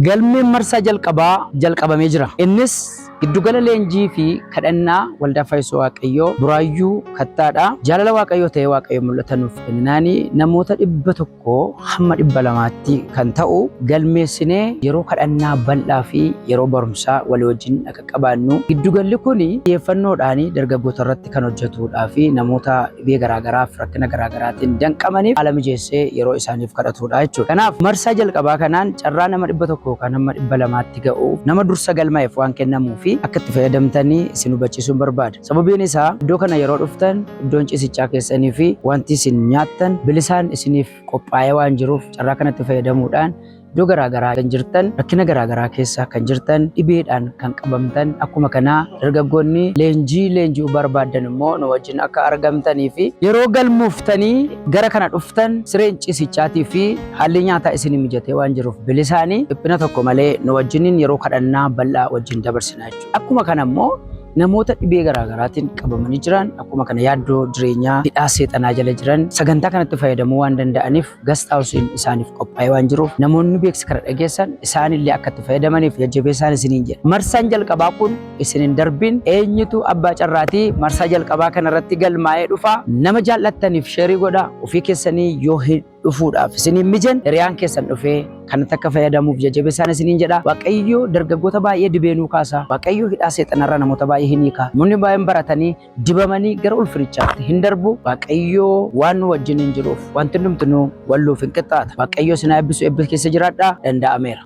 Galmeen marsaa jalqabamee jira. Innis giddugala leenjii fi kadhannaa waldaa Fayyisuu Waaqayyoo Buraayyuu Kattaadha. Jaalala Waaqayyoo ta'ee Waaqayyoo mul'atanuuf kennaanii namoota 100 hamma 200tti kan ta'u galmeessinee yeroo kadhannaa bal'aa fi yeroo barumsaa walii wajjin akka qabaannu. Giddugalli kun xiyyeeffannoodhaan dargaggoota irratti kan hojjetudha fi namoota dhibee garaagaraaf rakkina garaagaraatiin danqamaniif haala mijeessee yeroo isaaniif kadhatudha jechuudha. Kanaaf marsaa jalqabaa kanaan carraa nama 100 kan hamma 200tti ga'uuf nama dursa galmaa'eef waan kennamuu fi akka itti fayyadamtanii isin hubachiisuun barbaada. Sababiin isaa iddoo kana yeroo dhuftan iddoon ciisichaa keessanii fi wanti isin nyaattan bilisaan isiniif qophaa'ee waan jiruuf carraa kanatti fayyadamuudhaan iddoo garaagaraa kan jirtan rakkina garaagaraa keessa kan jirtan dhibeedhaan kan qabamtan akkuma kanaa dargaggoonni leenjii barbaadan immoo nu wajjin akka argamtanii fi yeroo galmooftanii gara kana dhuftan sireen ciisichaatii fi haalli nyaataa isin mijatee waan jiruuf bilisaanii dhiphina tokko malee nu wajjiniin yeroo kadhannaa bal'aa wajjin dabarsinaa jechuudha. Akkuma kana immoo namoota dhibee garaagaraatiin qabamanii jiran akkuma kana yaaddoo jireenyaa hidhaa seexanaa jala jiran sagantaa kanatti fayyadamuu waan danda'aniif gastaawusiin isaaniif qophaa'ee waan jiruuf namoonni beeksisa kana dhageessan isaanillee akka itti fayyadamaniif jajjabeessaan isiniin jedha. Marsaan jalqabaa kun isinin darbin eenyutu abbaa carraatii marsaa jalqabaa kanarratti galmaa'ee dhufa nama jaallattaniif sheerii godhaa ofii keessanii yoo dhufuudhaaf isiniin mijan hiriyaan keessan dhufee kanatti akka fayyadamuuf jajjabeessaan isiniin jedha. Waaqayyo dargaggoota baay'ee dibeenuu kaasa. Waaqayyo hidhaa seexanarraa namoota baay'ee hin hiika. Namoonni baay'een baratanii dibamanii gara ulfinichaatti hin darbu. Waaqayyo waan nu wajjin hin jiruuf wanti hundumtuu walluuf hin qixxaata. Waaqayyo isin haa eebbisu, eebbisu keessa jiraadhaa. Danda'ameera.